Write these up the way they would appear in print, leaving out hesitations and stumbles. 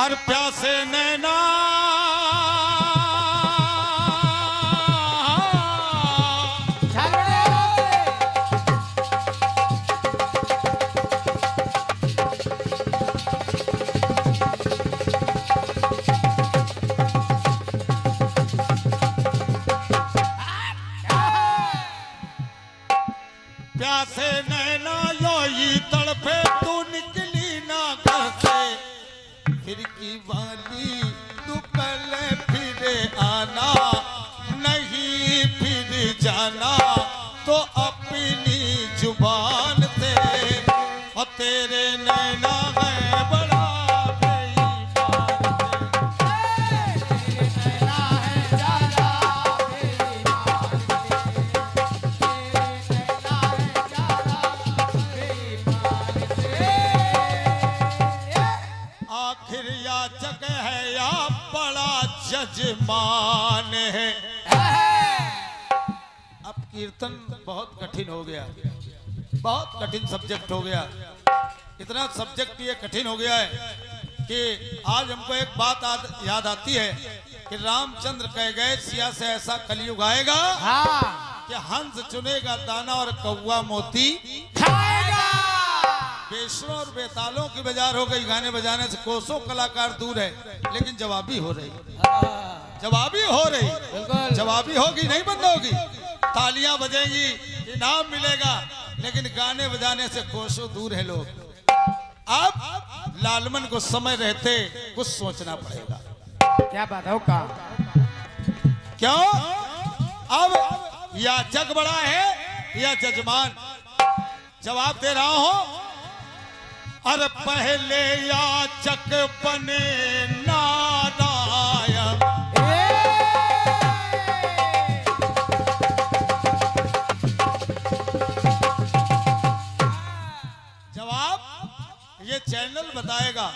और प्यासे नैना प्यासे नैना लोई तड़पे तू निकली ना घर से फिर की वाली तू कल फिर आना नहीं फिर जाना तो अपनी जुबान से और तेरे नैना है बड़ा जजमान है। अब कीर्तन बहुत कठिन हो गया, बहुत कठिन सब्जेक्ट हो गया। इतना सब्जेक्ट ये कठिन हो गया है कि आज हमको एक बात याद आती है कि रामचंद्र कह गए सिया से ऐसा कलयुग आएगा कि हंस चुनेगा दाना और कौवा मोती खाएगा। बेसुरों और बेतालों की बाजार हो गई, गाने बजाने से कोसों कलाकार दूर है, लेकिन जवाबी हो रही, जवाबी हो रही, जवाबी होगी नहीं बंद होगी। तालियां बजेंगी, इनाम मिलेगा, लेकिन गाने बजाने से कोसों दूर है लोग। अब लालमन को समय रहते कुछ सोचना पड़ेगा। क्या बात है का? क्यों? अब याचक बड़ा है या जजमान? जवाब दे रहा हूं। अरे पहले याचक बने नारायण, जवाब ये चैनल बताएगा।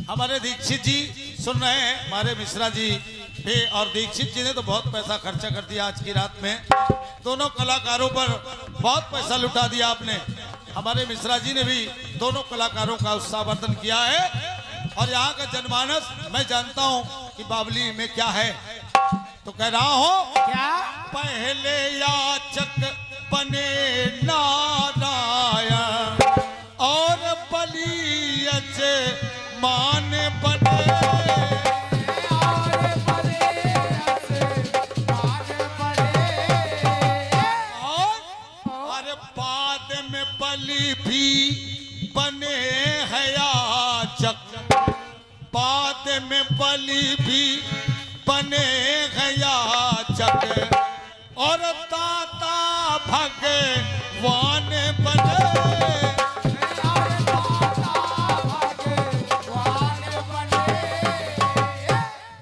हमारे दीक्षित जी सुन रहे हैं, हमारे मिश्रा जी भी, और दीक्षित जी ने तो बहुत पैसा खर्चा कर दिया आज की रात में। दोनों कलाकारों पर बहुत पैसा लुटा दिया आपने। हमारे मिश्रा जी ने भी दोनों कलाकारों का उत्साहवर्धन किया है। और यहाँ का जनमानस मैं जानता हूँ कि बावली में क्या है, तो कह रहा हूँ क्या? पहले याचक बने नारायण और बलि मान बने, बलि भी बने हैं याचक, बाद में बलि भी बने हैं याचक और दाता भगवान बने।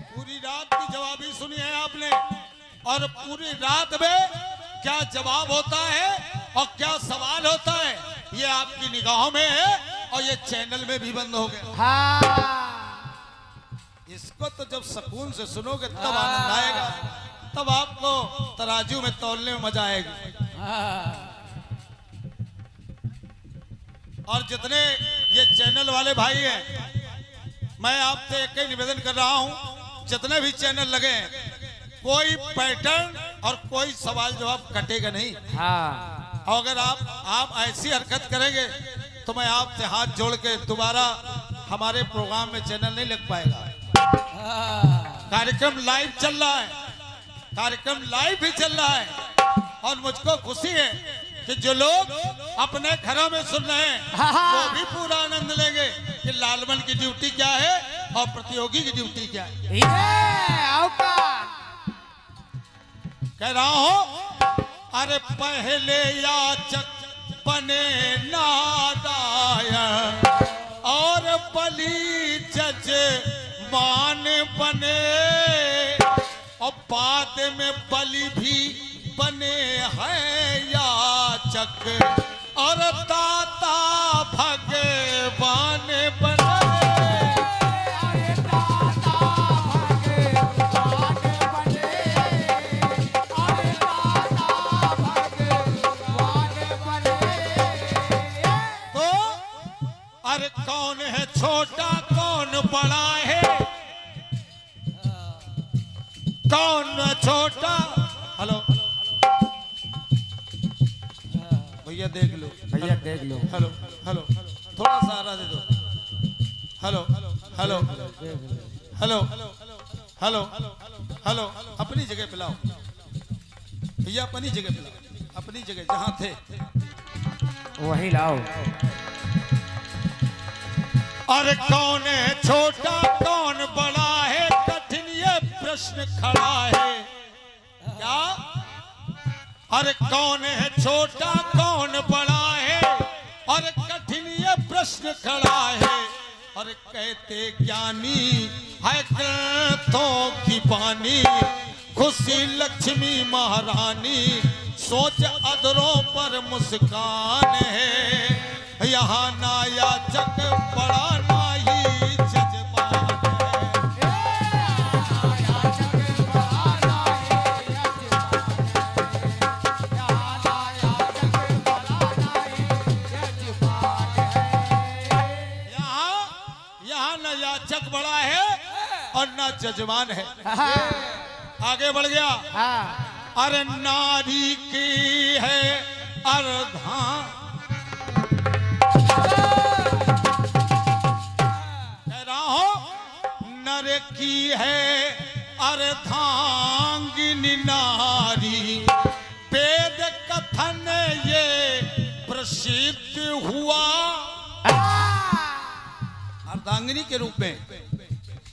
पूरी रात की जवाबी सुनी है आपने, और पूरी रात में क्या जवाब होता है और क्या सवाल होता है ये आपकी निगाहों में है, और ये चैनल में भी बंद हो गया। इसको तो जब सुकून से सुनोगे तब आनंद आएगा, तब आपको तराजू में तौलने में मजा आएगी। और जितने ये चैनल वाले भाई हैं, मैं आपसे एक ही निवेदन कर रहा हूं, जितने भी चैनल लगे हैं, कोई पैटर्न और कोई सवाल जवाब कटेगा नहीं। और अगर आप ऐसी हरकत करेंगे तो मैं आपसे हाथ जोड़ के दोबारा हमारे प्रोग्राम में चैनल नहीं लग पाएगा। कार्यक्रम लाइव चल रहा है, कार्यक्रम लाइव भी चल रहा है, और मुझको खुशी है कि जो लोग अपने घरों में सुन रहे हैं वो भी पूरा आनंद लेंगे कि लालमन की ड्यूटी क्या है और प्रतियोगी की ड्यूटी क्या है। कह रहा हूं, अरे पहले याचक बने नारायण और बलि जजमान बने, और बाद में बलि भी बने हैं याचक और दाता भगवान बने। अरे कौन है छोटा कौन बड़ा है, कौन छोटा। हेलो भैया देख लो, भैया देख लो। हेलो हेलो थोड़ा सहारा दे दो। Hello hello hello hello hello अपनी जगह पे लाओ भैया, अपनी जगह पे लाओ, अपनी जगह जहां थे वही लाओ। अरे कौन है छोटा कौन बड़ा है, कठिन ये प्रश्न खड़ा है। क्या? अरे कौन है छोटा कौन बड़ा है, और कठिन ये प्रश्न खड़ा है। और कहते ज्ञानी है ग्रंथों की बानी, खुशी लक्ष्मी महारानी, सोच अधरों पर मुस्कान है। यहाँ ना याचक बड़ा ना ही जजमान है। यहाँ ना याचक बड़ा है और ना जजमान है। आगे बढ़ गया। हाँ। अरे नारी की है अर्धा, कह रहा हूं नर की है अर्धांगिनी नारी, वेद कथन ये प्रसिद्ध हुआ अर्धांगिनी के रूप में,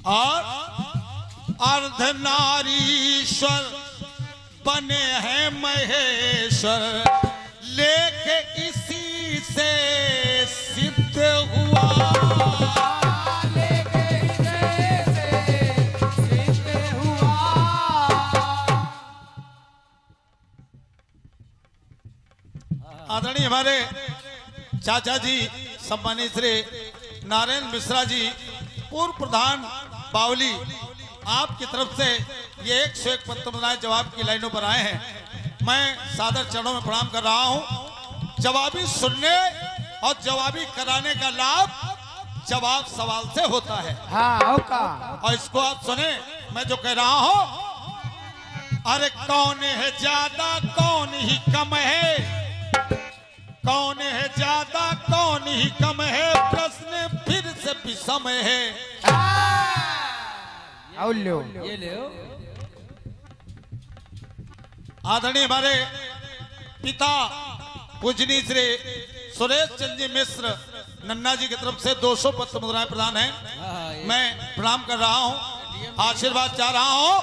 और अर्धनारीश्वर बने हैं महेश्वर, लेके इसी से सिद्ध हुआ। आदरणीय हमारे चाचा जी सम्मानित श्री नारायण मिश्रा जी, पूर्व प्रधान बावली, आपकी तरफ से ये 101 पत्र जवाब की लाइनों पर आए हैं। मैं सादर चरणों में प्रणाम कर रहा हूं। जवाबी सुनने और जवाबी कराने का लाभ जवाब सवाल से होता है। हाँ का। और इसको आप सुने, मैं जो कह रहा हूं। अरे कौन है ज्यादा कौन ही कम है, कौन है ज्यादा कौन ही कम है, प्रश्न फिर से विषम है। ये ले। आदरणीय हमारे पिता पूजनीय श्री सुरेश चंद्र जी मिश्र नन्ना जी की तरफ से 200 पत्र मुद्राएं प्रदान हैं। मैं प्रणाम कर रहा हूं, आशीर्वाद चाह रहा हूं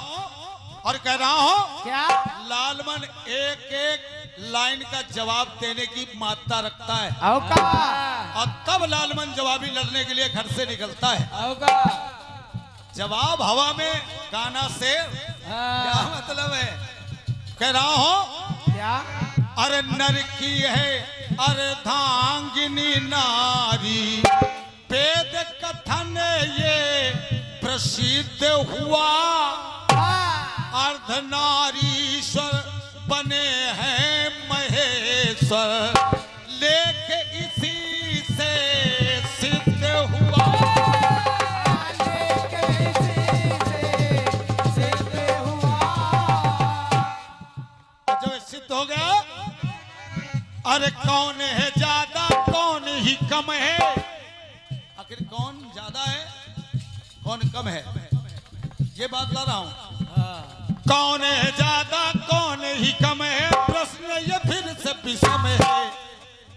और कह रहा हूं क्या? लालमन एक एक लाइन का जवाब देने की मात्रा रखता है, का। और तब लालमन जवाबी लड़ने के लिए घर से निकलता है। का। जवाब हवा में, गाना शेर। क्या मतलब है? कह रहा हूं क्या? अरे नर की है अर्धांगिनी नारी, वेद कथन ये प्रसिद्ध हुआ, अर्धनारीश्वर बने हैं महेश्वर, लेके इसी से सिद्ध हुआ। जब सिद्ध हो गया, अरे कौन है ज्यादा कौन ही कम है, आखिर कौन ज्यादा है कौन कम है, ये बात ला रहा हूं। कौन है ज्यादा कौन ही कम है, प्रश्न ये फिर से विषम है।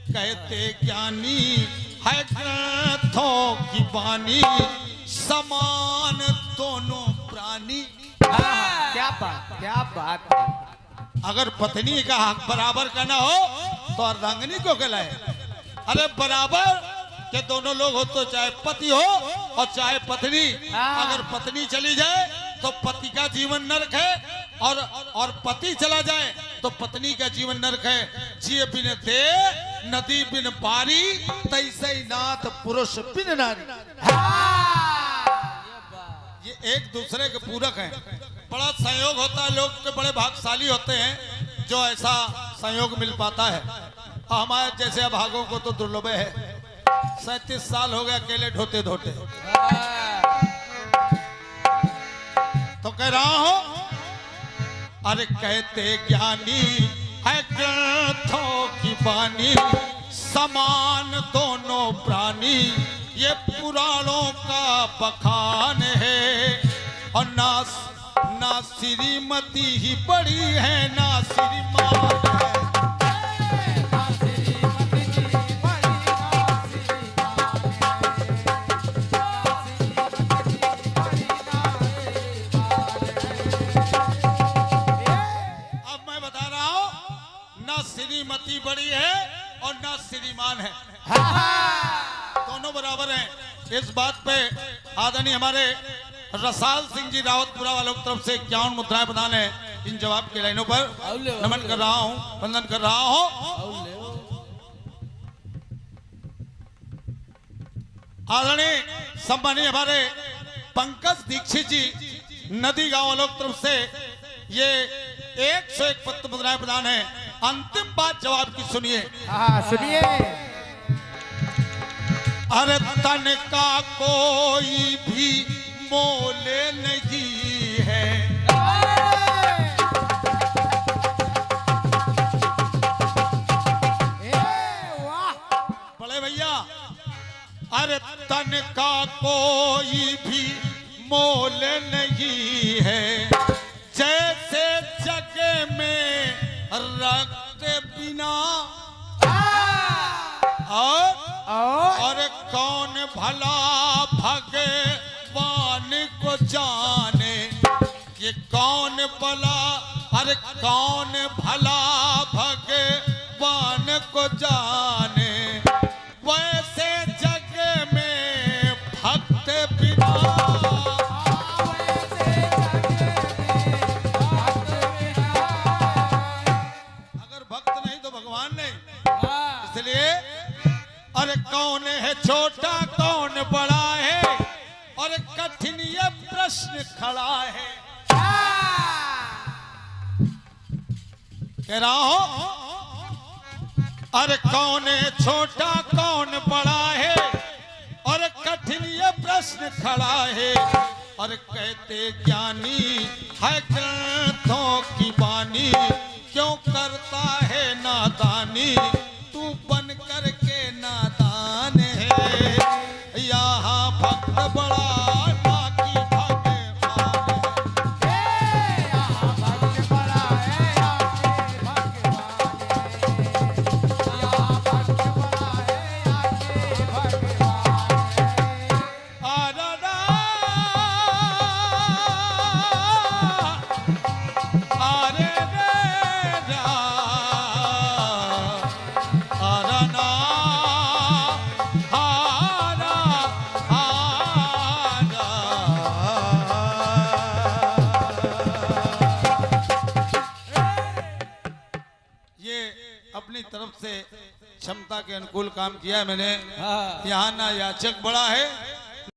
कहते ज्ञानी है ग्रंथों की बानी, समान दोनों प्राणी। क्या बात। अगर पत्नी का हक बराबर का ना हो तो अर्धांगिनी को कहलाए। अरे बराबर के दोनों लोग हो, तो चाहे पति हो और चाहे पत्नी। अगर पत्नी चली जाए तो पति का जीवन नरक है, और पति चला जाए तो पत्नी का जीवन नरक है। जिए बिन दे नदी बिन पारी, तैसे ही नाथ पुरुष बिन नारी। ये एक दूसरे के पूरक हैं। बड़ा संयोग होता है, लोग के बड़े भाग्यशाली होते हैं जो ऐसा संयोग मिल पाता है। हमारे जैसे अभागों को तो दुर्लभ है। 37 साल हो गया अकेले ढोते ढोते। तो कह रहा हूं, अरे कहते ज्ञानी है ग्रंथों की बानी, समान दोनों प्राणी, ये पुराणों का बखान है। और ना श्रीमती ही बड़ी है ना श्रीमान है। श्रीमती बड़ी है और ना श्रीमान है, दोनों बराबर हैं। इस बात पे आदरणीय हमारे रसाल सिंह जी रावतपुरा वालों की तरफ से 51 मुद्राएं प्रदान है। इन जवाब की लाइनों पर नमन कर रहा हूं, वंदन कर रहा हूं। आदरणीय सम्मानीय हमारे पंकज दीक्षित जी नदी गांव वालों की तरफ से ये 101 पत्र मुद्राएं प्रदान है। अंतिम बात जवाब की सुनिए। सुनिए। अरे तन का कोई भी मोल नहीं है, बड़े भैया। अरे तन का कोई भी मोल नहीं है, जैसे जग में रक्त बिना। और कौन भला भगवान को जाने, ये कौन भला, अरे कौन भला भगवान को जाने, वैसे जग में भक्त बिना। अरे कौन है छोटा कौन बड़ा है, और कठिन ये प्रश्न खड़ा है। कह रहा हूं, अरे कौन है छोटा कौन बड़ा है, और कठिन ये प्रश्न खड़ा है। और कहते ज्ञानी है ग्रंथों की बानी, क्यों करता है नादानी, तू बन करके नादान है। यहाँ भक्त बड़ा ना की भगवान है, यहाँ भक्त बड़ा है ना की भगवान है, यहाँ भक्त बड़ा है ना की भगवान है। अरना अरे अपनी तरफ से क्षमता के अनुकूल काम किया मैंने। यहाँ ना याचक बड़ा है